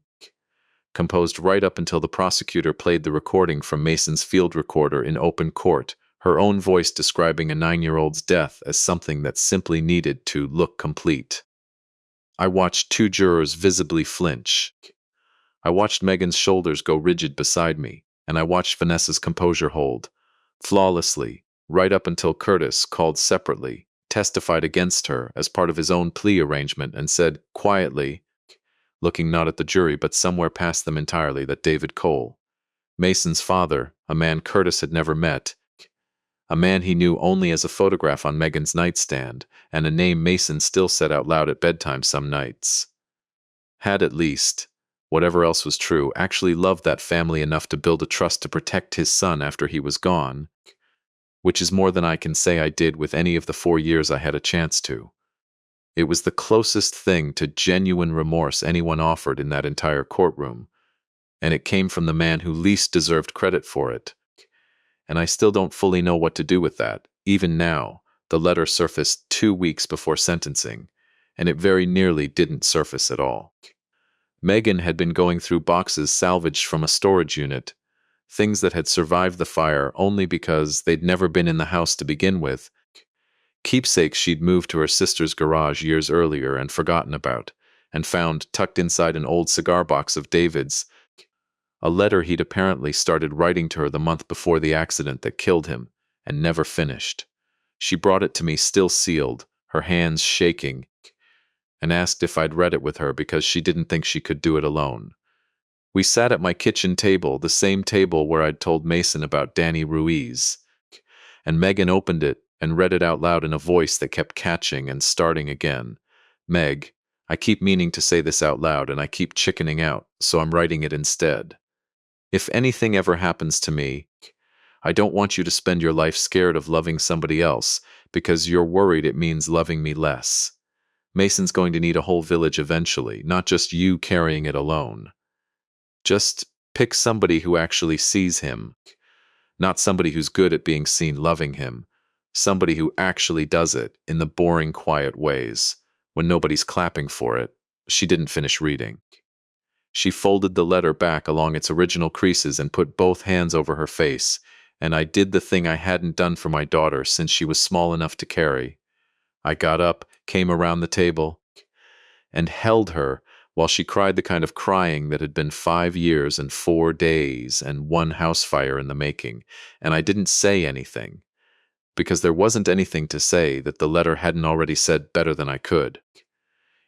composed right up until the prosecutor played the recording from Mason's field recorder in open court, her own voice describing a 9-year-old's death as something that simply needed to look complete. I watched 2 jurors visibly flinch. I watched Megan's shoulders go rigid beside me, and I watched Vanessa's composure hold, flawlessly, right up until Curtis, called separately, testified against her as part of his own plea arrangement and said, quietly, looking not at the jury but somewhere past them entirely, that David Cole, Mason's father, a man Curtis had never met, a man he knew only as a photograph on Megan's nightstand, and a name Mason still said out loud at bedtime some nights, had at least, whatever else was true, actually loved that family enough to build a trust to protect his son after he was gone, which is more than I can say I did with any of the 4 years I had a chance to. It was the closest thing to genuine remorse anyone offered in that entire courtroom, and it came from the man who least deserved credit for it. And I still don't fully know what to do with that. Even now, the letter surfaced 2 weeks before sentencing, and it very nearly didn't surface at all. Megan had been going through boxes salvaged from a storage unit, things that had survived the fire only because they'd never been in the house to begin with, keepsakes she'd moved to her sister's garage years earlier and forgotten about, and found tucked inside an old cigar box of David's, a letter he'd apparently started writing to her the month before the accident that killed him, and never finished. She brought it to me still sealed, her hands shaking, and asked if I'd read it with her because she didn't think she could do it alone. We sat at my kitchen table, the same table where I'd told Mason about Danny Ruiz, and Megan opened it and read it out loud in a voice that kept catching and starting again. Meg, I keep meaning to say this out loud and I keep chickening out, so I'm writing it instead. If anything ever happens to me, I don't want you to spend your life scared of loving somebody else because you're worried it means loving me less. Mason's going to need a whole village eventually, not just you carrying it alone. Just pick somebody who actually sees him, not somebody who's good at being seen loving him, somebody who actually does it in the boring, quiet ways, when nobody's clapping for it. She didn't finish reading. She folded the letter back along its original creases and put both hands over her face, and I did the thing I hadn't done for my daughter since she was small enough to carry. I got up, came around the table, and held her while she cried the kind of crying that had been 5 years and 4 days and one house fire in the making, and I didn't say anything, because there wasn't anything to say that the letter hadn't already said better than I could.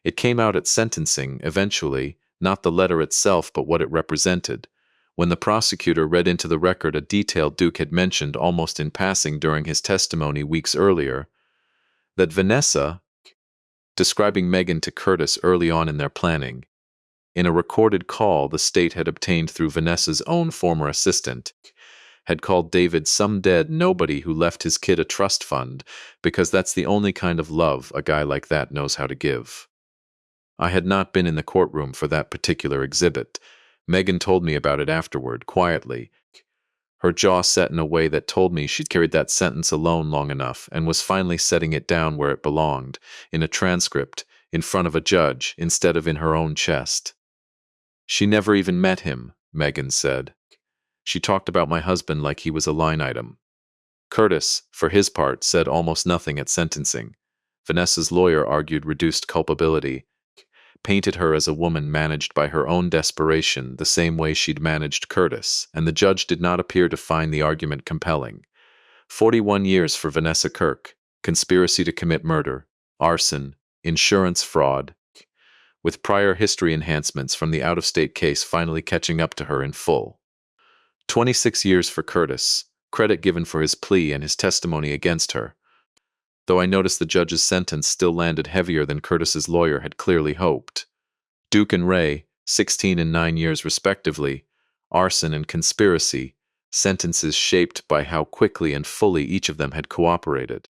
It came out at sentencing, eventually, not the letter itself but what it represented, when the prosecutor read into the record a detail Duke had mentioned almost in passing during his testimony weeks earlier, that Vanessa, describing Megan to Curtis early on in their planning, in a recorded call the state had obtained through Vanessa's own former assistant, had called David some dead nobody who left his kid a trust fund because that's the only kind of love a guy like that knows how to give. I had not been in the courtroom for that particular exhibit. Megan told me about it afterward, quietly, her jaw set in a way that told me she'd carried that sentence alone long enough and was finally setting it down where it belonged, in a transcript, in front of a judge, instead of in her own chest. She never even met him, Megan said. She talked about my husband like he was a line item. Curtis, for his part, said almost nothing at sentencing. Vanessa's lawyer argued reduced culpability, painted her as a woman managed by her own desperation the same way she'd managed Curtis, and the judge did not appear to find the argument compelling. 41 years for Vanessa Kirk, conspiracy to commit murder, arson, insurance fraud, with prior history enhancements from the out-of-state case finally catching up to her in full. 26 years for Curtis, credit given for his plea and his testimony against her, though I noticed the judge's sentence still landed heavier than Curtis's lawyer had clearly hoped. Duke and Ray, 16 and 9 years respectively, arson and conspiracy, sentences shaped by how quickly and fully each of them had cooperated.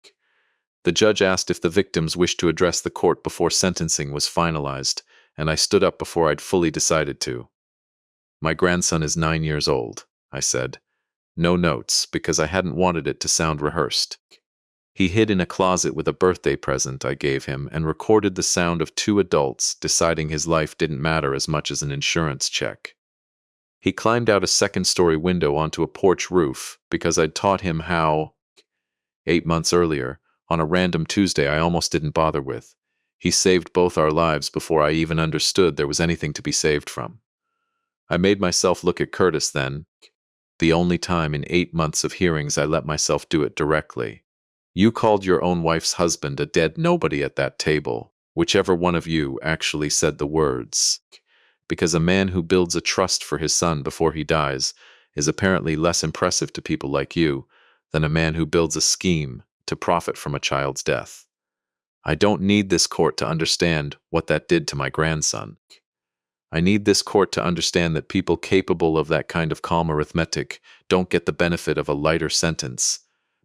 The judge asked if the victims wished to address the court before sentencing was finalized, and I stood up before I'd fully decided to. My grandson is 9 years old, I said. No notes, because I hadn't wanted it to sound rehearsed. He hid in a closet with a birthday present I gave him and recorded the sound of 2 adults deciding his life didn't matter as much as an insurance check. He climbed out a second-story window onto a porch roof because I'd taught him how, 8 months earlier, on a random Tuesday I almost didn't bother with. He saved both our lives before I even understood there was anything to be saved from. I made myself look at Curtis then, the only time in 8 months of hearings I let myself do it directly. You called your own wife's husband a dead nobody at that table, whichever one of you actually said the words, because a man who builds a trust for his son before he dies is apparently less impressive to people like you than a man who builds a scheme to profit from a child's death. I don't need this court to understand what that did to my grandson. I need this court to understand that people capable of that kind of calm arithmetic don't get the benefit of a lighter sentence,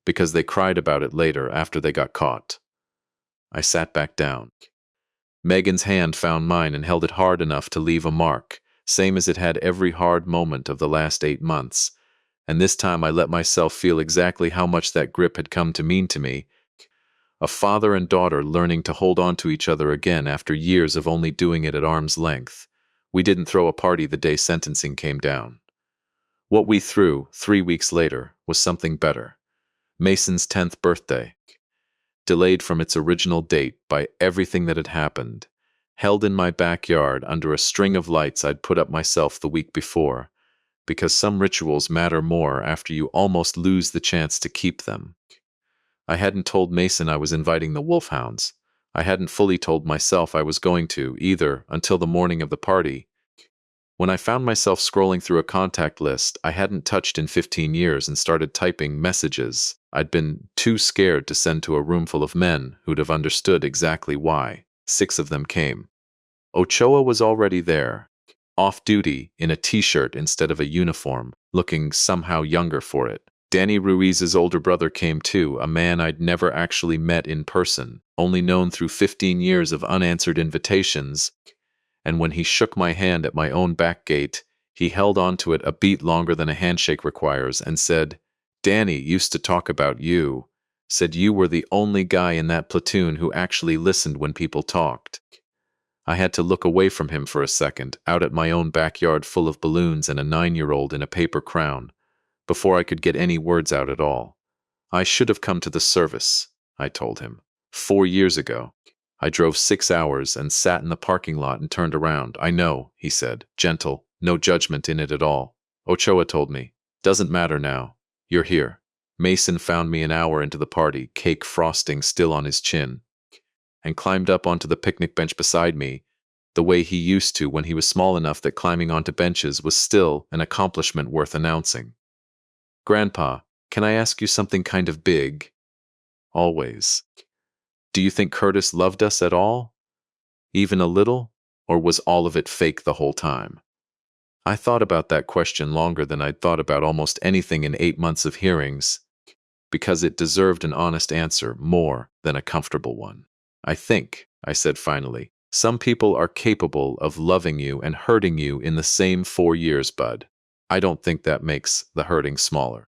because they cried about it later after they got caught. I sat back down. Megan's hand found mine and held it hard enough to leave a mark, same as it had every hard moment of the last 8 months. And this time I let myself feel exactly how much that grip had come to mean to me. A father and daughter learning to hold on to each other again after years of only doing it at arm's length. We didn't throw a party the day sentencing came down. What we threw, 3 weeks later, was something better. Mason's 10th birthday. Delayed from its original date by everything that had happened. Held in my backyard under a string of lights I'd put up myself the week before. Because some rituals matter more after you almost lose the chance to keep them. I hadn't told Mason I was inviting the wolfhounds. I hadn't fully told myself I was going to, either, until the morning of the party. When I found myself scrolling through a contact list I hadn't touched in 15 years and started typing messages I'd been too scared to send to a room full of men who'd have understood exactly why, 6 of them came. Ochoa was already there, off-duty, in a t-shirt instead of a uniform, looking somehow younger for it. Danny Ruiz's older brother came too, a man I'd never actually met in person, only known through 15 years of unanswered invitations, and when he shook my hand at my own back gate, he held on to it a beat longer than a handshake requires and said, "Danny used to talk about you, said you were the only guy in that platoon who actually listened when people talked." I had to look away from him for a second, out at my own backyard full of balloons and a 9-year-old in a paper crown, before I could get any words out at all. "I should have come to the service," I told him. 4 years ago. I drove 6 hours and sat in the parking lot and turned around. "I know," he said, gentle, no judgment in it at all. Ochoa told me, "Doesn't matter now. You're here." Mason found me an hour into the party, cake frosting still on his chin, and climbed up onto the picnic bench beside me, the way he used to when he was small enough that climbing onto benches was still an accomplishment worth announcing. "Grandpa, can I ask you something kind of big?" "Always." "Do you think Curtis loved us at all? Even a little? Or was all of it fake the whole time?" I thought about that question longer than I'd thought about almost anything in 8 months of hearings, because it deserved an honest answer more than a comfortable one. "I think," I said finally, "some people are capable of loving you and hurting you in the same 4 years, bud. I don't think that makes the hurting smaller.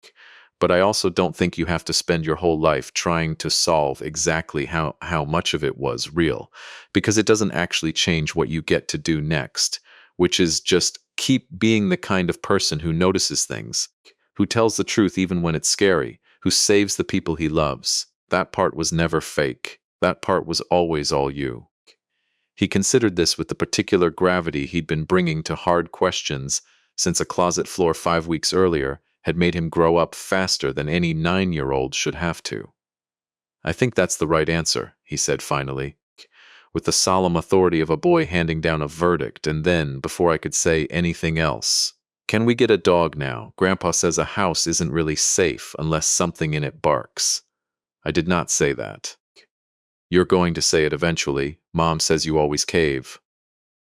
But I also don't think you have to spend your whole life trying to solve exactly how much of it was real, because it doesn't actually change what you get to do next, which is just keep being the kind of person who notices things, who tells the truth even when it's scary, who saves the people he loves. That part was never fake. That part was always all you." He considered this with the particular gravity he'd been bringing to hard questions since a closet floor 5 weeks earlier had made him grow up faster than any 9-year-old should have to. "I think that's the right answer," he said finally, with the solemn authority of a boy handing down a verdict, and then, before I could say anything else, "Can we get a dog now? Grandpa says a house isn't really safe unless something in it barks." I did not say that. "You're going to say it eventually. Mom says you always cave."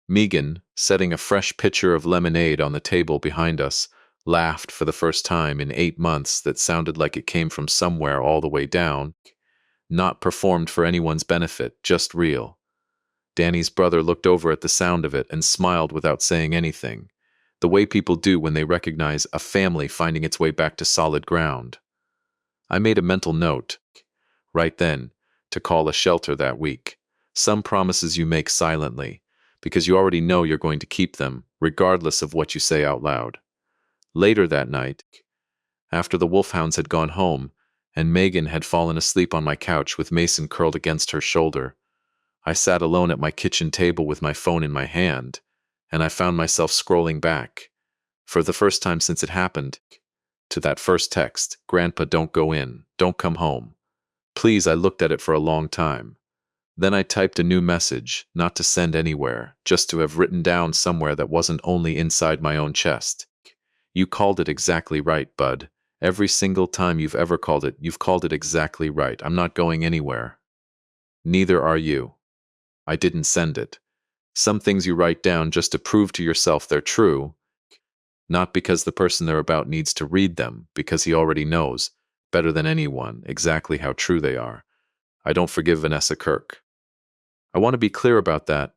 Megan, setting a fresh pitcher of lemonade on the table behind us, laughed for the first time in 8 months that sounded like it came from somewhere all the way down, not performed for anyone's benefit, just real. Danny's brother looked over at the sound of it and smiled without saying anything, the way people do when they recognize a family finding its way back to solid ground. I made a mental note, right then, to call a shelter that week. Some promises you make silently, because you already know you're going to keep them, regardless of what you say out loud. Later that night, after the wolfhounds had gone home, and Megan had fallen asleep on my couch with Mason curled against her shoulder, I sat alone at my kitchen table with my phone in my hand, and I found myself scrolling back, for the first time since it happened, to that first text, "Grandpa, don't go in, don't come home. Please." I looked at it for a long time. Then I typed a new message, not to send anywhere, just to have written down somewhere that wasn't only inside my own chest. "You called it exactly right, bud. Every single time you've ever called it, you've called it exactly right. I'm not going anywhere. Neither are you." I didn't send it. Some things you write down just to prove to yourself they're true, not because the person they're about needs to read them, because he already knows, better than anyone, exactly how true they are. I don't forgive Vanessa Kirk. I want to be clear about that,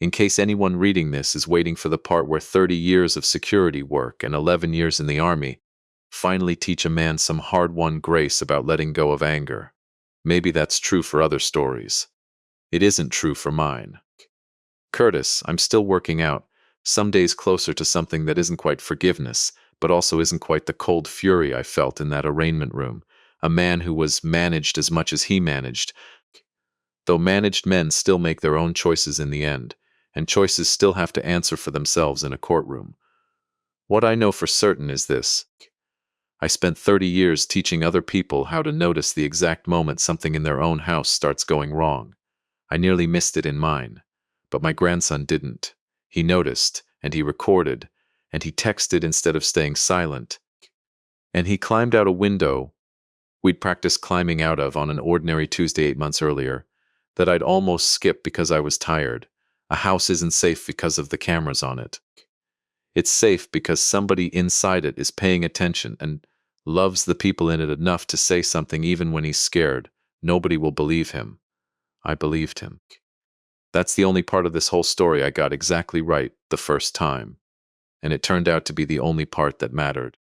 in case anyone reading this is waiting for the part where 30 years of security work and 11 years in the army finally teach a man some hard-won grace about letting go of anger. Maybe that's true for other stories. It isn't true for mine. Curtis, I'm still working out, some days closer to something that isn't quite forgiveness, but also isn't quite the cold fury I felt in that arraignment room. A man who was managed as much as he managed, though managed men still make their own choices in the end, and choices still have to answer for themselves in a courtroom. What I know for certain is this. I spent 30 years teaching other people how to notice the exact moment something in their own house starts going wrong. I nearly missed it in mine, but my grandson didn't. He noticed, and he recorded, and he texted instead of staying silent. And he climbed out a window we'd practiced climbing out of on an ordinary Tuesday 8 months earlier, that I'd almost skipped because I was tired. A house isn't safe because of the cameras on it. It's safe because somebody inside it is paying attention and loves the people in it enough to say something even when he's scared. Nobody will believe him. I believed him. That's the only part of this whole story I got exactly right the first time, and it turned out to be the only part that mattered.